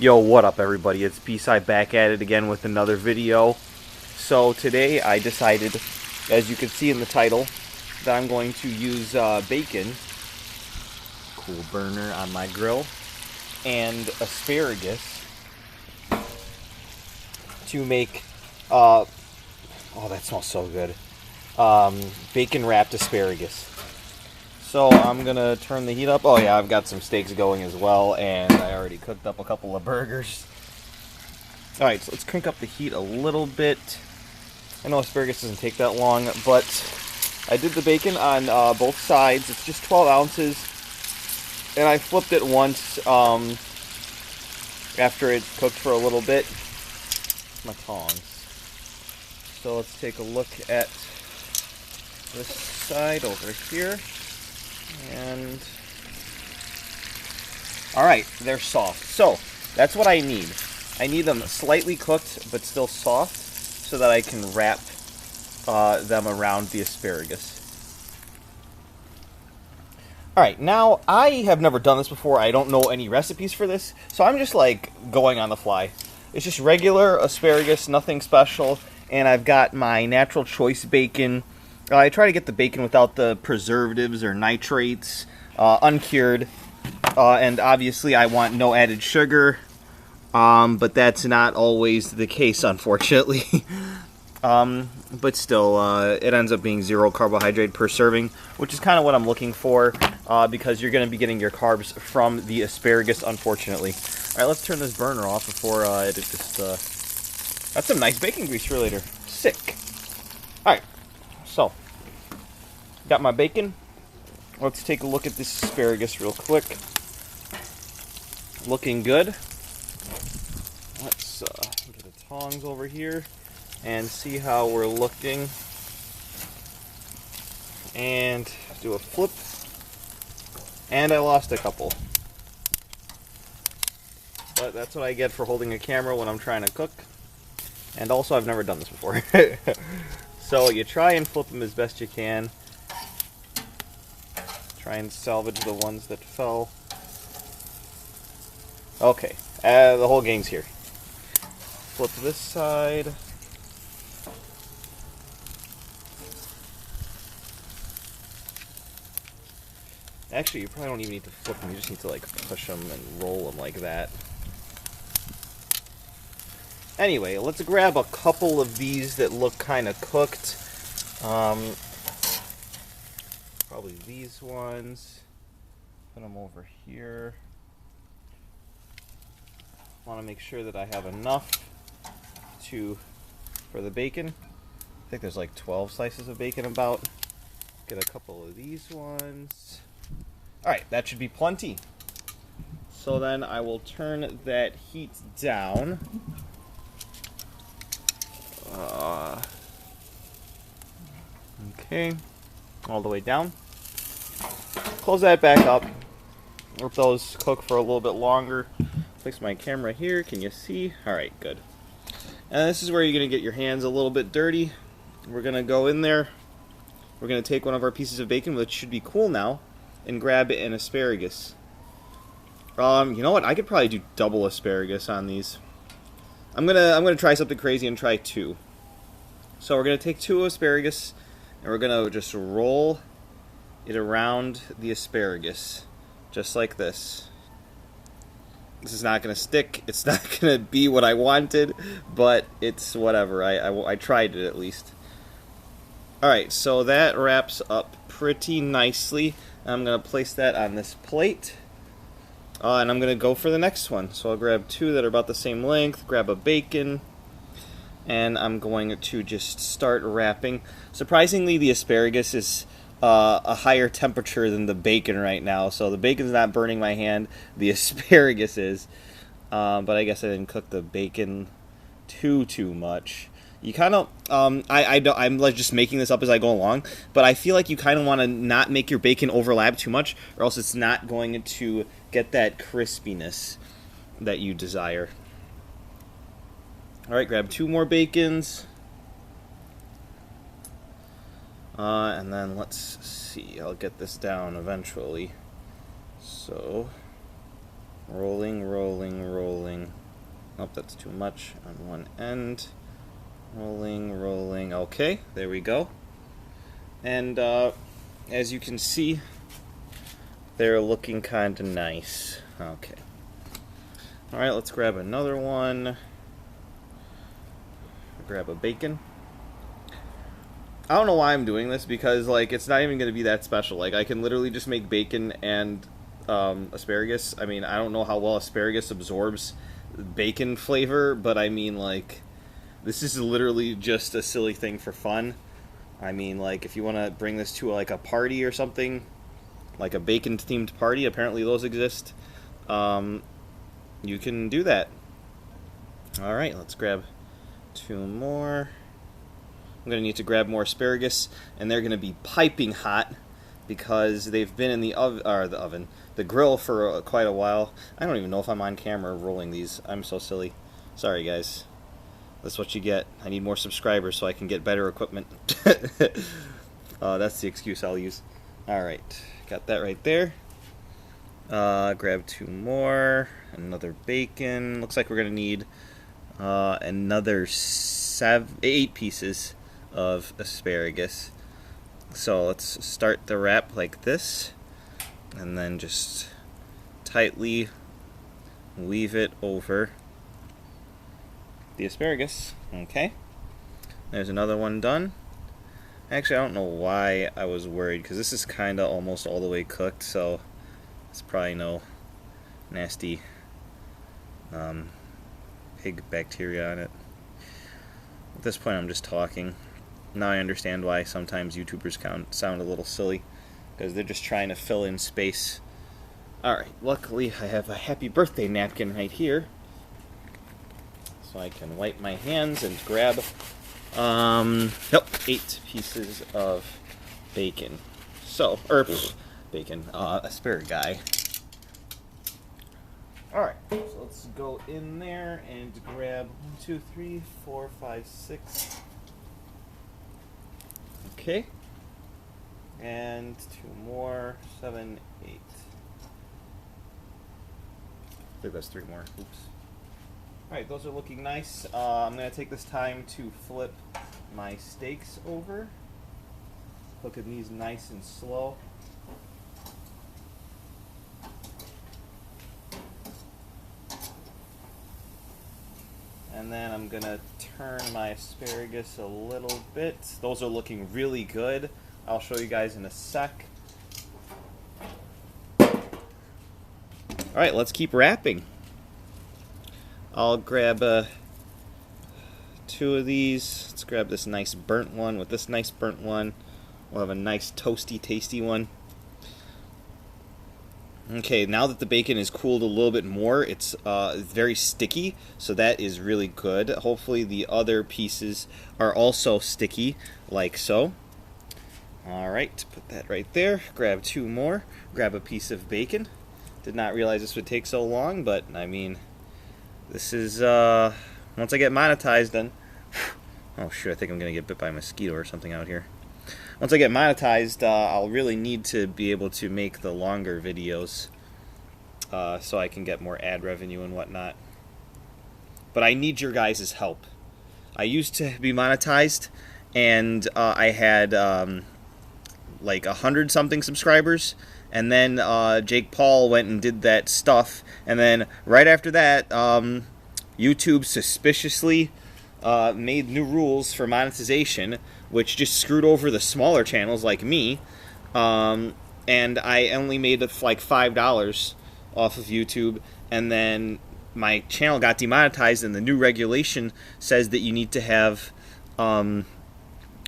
Yo, what up everybody? It's B-Side back at it again with another video. So today I decided, as you can see in the title, that I'm going to use bacon, cool burner on my grill, and asparagus to make, oh that smells so good, bacon wrapped asparagus. So I'm gonna turn the heat up. Oh yeah, I've got some steaks going as well, and I already cooked up a couple of burgers. Alright, so let's crank up the heat a little bit. I know asparagus doesn't take that long, but I did the bacon on both sides. It's just 12 ounces, and I flipped it once after it cooked for a little bit. My tongs. So let's take a look at this side over here. And alright, they're soft. So that's what I need. I need them slightly cooked but still soft so that I can wrap them around the asparagus. Alright, now I have never done this before. I don't know any recipes for this, so I'm just like going on the fly. It's just regular asparagus, nothing special, and I've got my natural choice bacon. I try to get the bacon without the preservatives or nitrates, uncured, and obviously I want no added sugar, but that's not always the case, unfortunately. But still, it ends up being 0 carbohydrate per serving, which is kind of what I'm looking for, because you're going to be getting your carbs from the asparagus, unfortunately. Alright, let's turn this burner off before it just... That's some nice bacon grease for later. Sick. Alright. So, got my bacon. Let's take a look at this asparagus real quick. Looking good. Let's get the tongs over here and see how we're looking. And do a flip. And I lost a couple. But that's what I get for holding a camera when I'm trying to cook. And also, I've never done this before. So you try and flip them as best you can. Try and salvage the ones that fell. Okay, the whole gang's here. Flip this side. Actually, you probably don't even need to flip them. You just need to like push them and roll them like that. Anyway, let's grab a couple of these that look kind of cooked. Probably these ones. Put them over here. Want to make sure that I have enough for the bacon. I think there's like 12 slices of bacon about. Get a couple of these ones. Alright, that should be plenty. So then I will turn that heat down. Okay, all the way down. Close that back up. Let those cook for a little bit longer. Fix my camera here. Can you see? Alright, good. And this is where you're going to get your hands a little bit dirty. We're going to go in there. We're going to take one of our pieces of bacon, which should be cool now, and grab an asparagus. You know what? I could probably do double asparagus on these. I'm gonna try something crazy and try 2. So we're gonna take 2 asparagus and we're gonna just roll it around the asparagus, just like this. This is not gonna stick. It's not gonna be what I wanted, but it's whatever. I tried it at least. All right, so that wraps up pretty nicely. I'm gonna place that on this plate. And I'm going to go for the next one. So I'll grab 2 that are about the same length, grab a bacon, and I'm going to just start wrapping. Surprisingly, the asparagus is a higher temperature than the bacon right now, so the bacon's not burning my hand, the asparagus is. But I guess I didn't cook the bacon too much. You kind of, I'm like just making this up as I go along, but I feel like you kind of want to not make your bacon overlap too much, or else it's not going to get that crispiness that you desire. Alright, grab 2 more bacons. And then let's see, I'll get this down eventually. So, rolling. Nope, that's too much on one end. Rolling, rolling. Okay, there we go. And as you can see, they're looking kind of nice. Okay. Alright, let's grab another one. Grab a bacon. I don't know why I'm doing this, because like it's not even going to be that special. Like I can literally just make bacon and asparagus. I mean, I don't know how well asparagus absorbs bacon flavor, but I mean, like, this is literally just a silly thing for fun. I mean, like, if you want to bring this to like a party or something, like a bacon themed party, apparently those exist, you can do that. Alright, let's grab 2 more. I'm going to need to grab more asparagus, and they're going to be piping hot because they've been in the grill for quite a while. I don't even know if I'm on camera rolling these. I'm so silly. Sorry, guys. That's what you get. I need more subscribers so I can get better equipment. That's the excuse I'll use. Alright, got that right there. Grab 2 more. Another bacon. Looks like we're going to need another 8 pieces of asparagus. So let's start the wrap like this, and then just tightly weave it over the asparagus. Okay, there's another one done. Actually, I don't know why I was worried, because this is kind of almost all the way cooked, so it's probably no nasty pig bacteria on it. At this point, I'm just talking. Now I understand why sometimes YouTubers sound a little silly, because they're just trying to fill in space. Alright, luckily I have a happy birthday napkin right here, so I can wipe my hands and grab 8 pieces of bacon. So, asparagus. Alright, so let's go in there and grab 1, 2, 3, 4, 5, 6. Okay. And 2 more, 7, 8. I think that's 3 more. Oops. Alright, those are looking nice. I'm going to take this time to flip my steaks over. Cooking these nice and slow. And then I'm going to turn my asparagus a little bit. Those are looking really good. I'll show you guys in a sec. Alright, let's keep wrapping. I'll grab 2 of these. Let's grab this nice burnt one with this nice burnt one. We'll have a nice toasty, tasty one. Okay, now that the bacon is cooled a little bit more, it's very sticky, so that is really good. Hopefully the other pieces are also sticky, like so. Alright, put that right there. Grab 2 more. Grab a piece of bacon. Did not realize this would take so long, but I mean, this is, once I get monetized, then... Oh shoot, I think I'm going to get bit by a mosquito or something out here. Once I get monetized, I'll really need to be able to make the longer videos so I can get more ad revenue and whatnot. But I need your guys' help. I used to be monetized, and I had like 100-something subscribers, and then Jake Paul went and did that stuff, and then right after that, YouTube suspiciously made new rules for monetization, which just screwed over the smaller channels like me, and I only made like $5 off of YouTube, and then my channel got demonetized, and the new regulation says that you need to have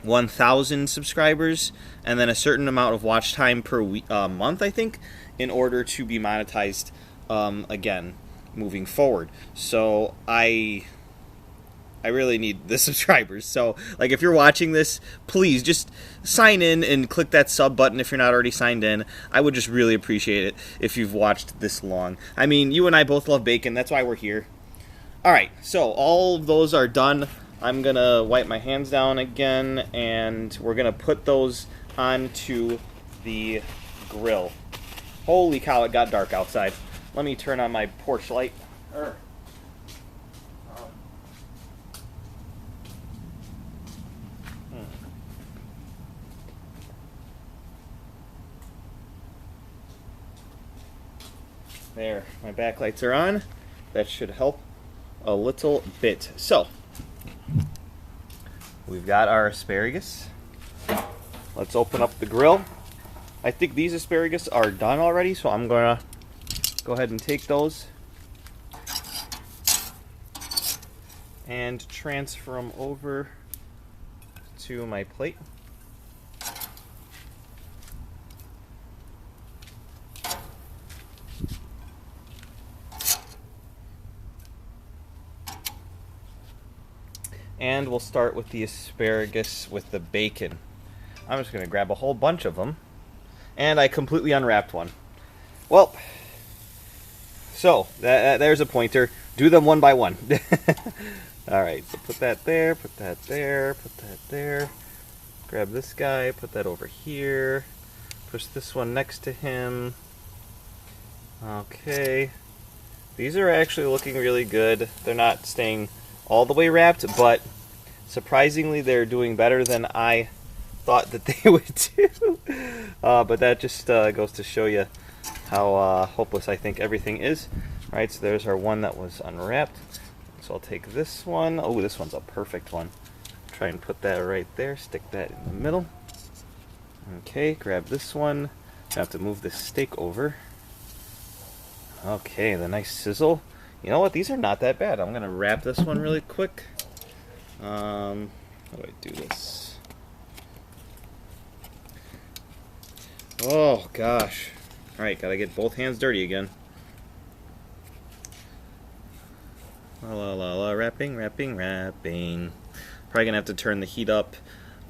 1,000 subscribers and then a certain amount of watch time per month, I think, in order to be monetized again moving forward. So I really need the subscribers. So, like, if you're watching this, please just sign in and click that sub button if you're not already signed in. I would just really appreciate it if you've watched this long. I mean, you and I both love bacon. That's why we're here. Alright, so all of those are done. I'm going to wipe my hands down again, and we're going to put those onto the grill. Holy cow, it got dark outside. Let me turn on my porch light. There, my backlights are on. That should help a little bit. So, we've got our asparagus. Let's open up the grill. I think these asparagus are done already, so I'm gonna go ahead and take those and transfer them over to my plate. And we'll start with the asparagus with the bacon. I'm just going to grab a whole bunch of them. And I completely unwrapped one. Well, so there's a pointer. Do them one by one. Alright, so put that there, put that there, put that there. Grab this guy, put that over here. Push this one next to him. Okay. These are actually looking really good. They're not staying all the way wrapped, but surprisingly they're doing better than I thought that they would do. But that just goes to show you how hopeless I think everything is. Alright, so there's our one that was unwrapped. So I'll take this one. Oh, this one's a perfect one. Try and put that right there. Stick that in the middle. Okay, grab this one. I have to move this steak over. Okay, the nice sizzle. You know what? These are not that bad. I'm going to wrap this one really quick. How do I do this? Oh, gosh. Alright, gotta get both hands dirty again. La la la la, wrapping, wrapping, wrapping. Probably gonna have to turn the heat up.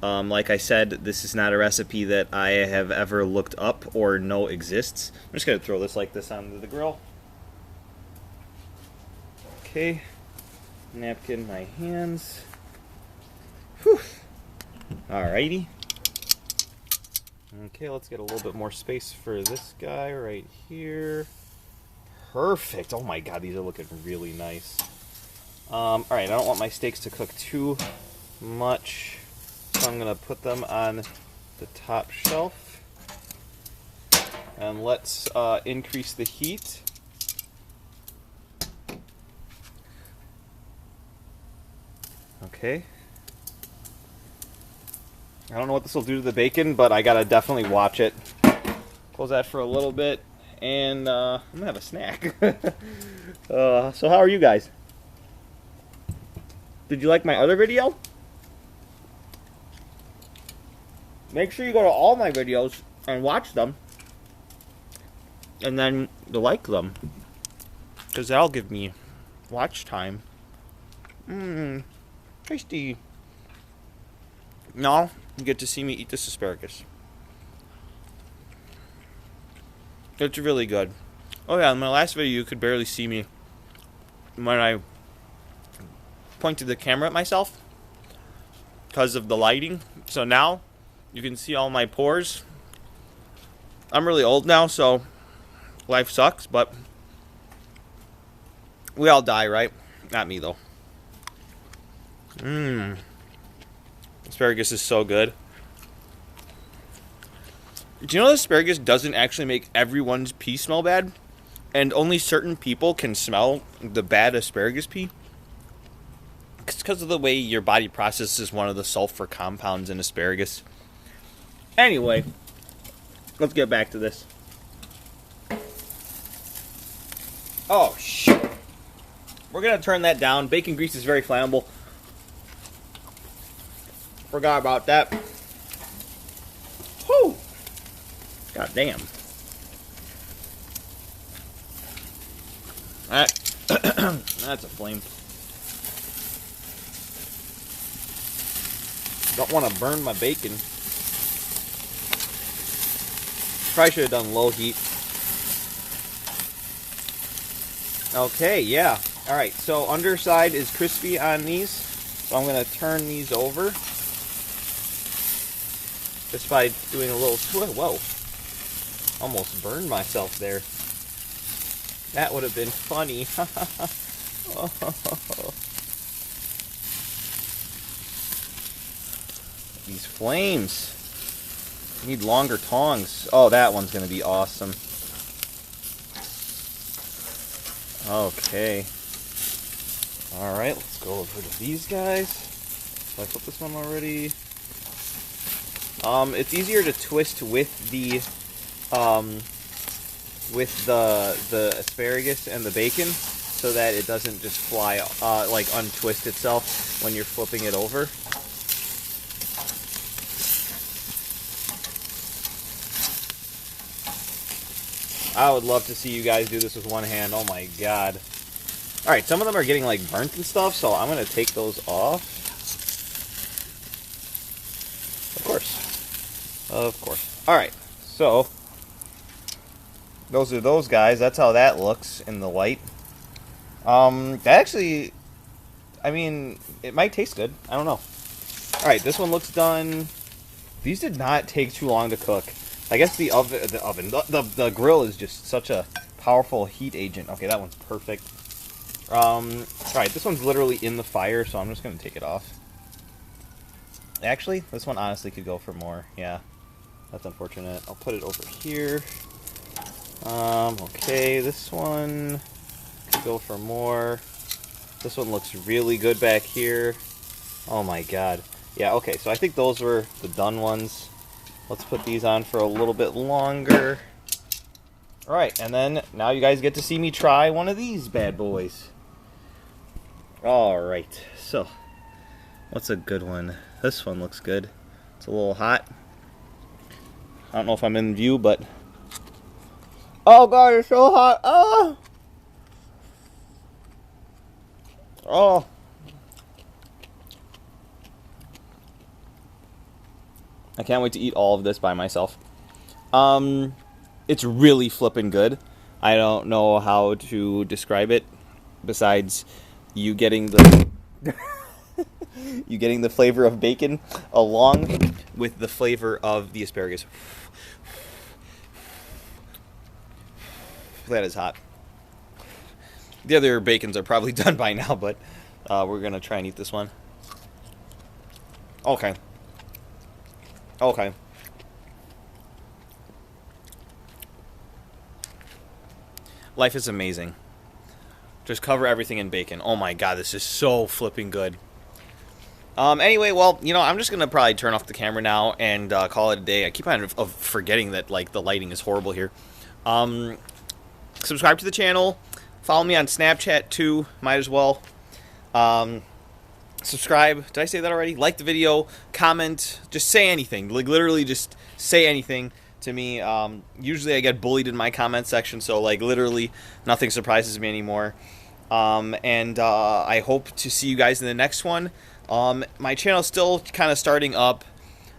Like I said, this is not a recipe that I have ever looked up or know exists. I'm just gonna throw this like this onto the grill. Okay, napkin my hands. Whew. Alrighty. Okay, let's get a little bit more space for this guy right here. Perfect. Oh my god, these are looking really nice. Alright, I don't want my steaks to cook too much, so I'm going to put them on the top shelf. And let's increase the heat. Okay. I don't know what this will do to the bacon, but I gotta definitely watch it. Close that for a little bit, and I'm gonna have a snack. So how are you guys? Did you like my other video? Make sure you go to all my videos and watch them, and then like them, because that'll give me watch time. Tasty. Now you get to see me eat this asparagus. It's really good. Oh yeah, in my last video you could barely see me when I pointed the camera at myself because of the lighting. So now you can see all my pores. I'm really old now, so life sucks, but we all die, right? Not me though. Asparagus is so good. Do you know that asparagus doesn't actually make everyone's pee smell bad? And only certain people can smell the bad asparagus pee? It's because of the way your body processes one of the sulfur compounds in asparagus. Anyway, let's get back to this. Oh, shoot. We're going to turn that down. Bacon grease is very flammable. Forgot about that. Whew. God damn. That's a flame. Don't want to burn my bacon. Probably should have done low heat. Okay, yeah. Alright, so underside is crispy on these. So I'm going to turn these over. Just by doing a little twist. Whoa. Almost burned myself there. That would have been funny. These flames. Need longer tongs. Oh, that one's going to be awesome. Okay. Alright, let's go over to these guys. Did I flip this one already? It's easier to twist with the asparagus and the bacon so that it doesn't just fly, like untwist itself when you're flipping it over. I would love to see you guys do this with one hand. Oh my god. Alright, some of them are getting like burnt and stuff, so I'm going to take those off. Of course. Of course. Alright, so those are those guys. That's how that looks in the light. That actually, I mean, it might taste good. I don't know. Alright, this one looks done. These did not take too long to cook. I guess the the grill is just such a powerful heat agent. Okay, that one's perfect. Alright, this one's literally in the fire, so I'm just going to take it off. Actually, this one honestly could go for more. Yeah, that's unfortunate. I'll put it over here. Okay, this one could go for more. This one looks really good back here. Oh my god. Yeah, okay, so I think those were the done ones. Let's put these on for a little bit longer. Alright, and then now you guys get to see me try one of these bad boys. Alright, so what's a good one? This one looks good. It's a little hot. I don't know if I'm in view, but... Oh god, it's so hot! Oh! Oh! I can't wait to eat all of this by myself. It's really flippin' good. I don't know how to describe it besides you getting the you getting the flavor of bacon along with the flavor of the asparagus. That is hot. The other bacons are probably done by now, but we're gonna try and eat this one. Okay. Okay. Life is amazing. Just cover everything in bacon. Oh my god, this is so flipping good. Anyway, well, you know, I'm just gonna probably turn off the camera now and call it a day. I keep on forgetting that, like, the lighting is horrible here. Subscribe to the channel. Follow me on Snapchat, too. Might as well. Subscribe. Did I say that already? Like the video. Comment. Just say anything. Like, literally just say anything to me. Usually I get bullied in my comment section, so, like, literally nothing surprises me anymore. I hope to see you guys in the next one. My channel's still kind of starting up.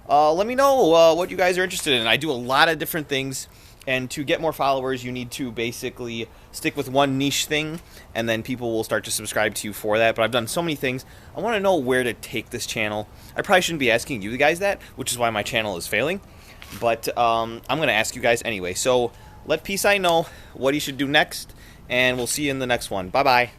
Let me know what you guys are interested in. I do a lot of different things. And to get more followers, you need to basically stick with one niche thing, and then people will start to subscribe to you for that. But I've done so many things. I want to know where to take this channel. I probably shouldn't be asking you guys that, which is why my channel is failing. But I'm going to ask you guys anyway. So let Peace Eye know what he should do next, and we'll see you in the next one. Bye-bye.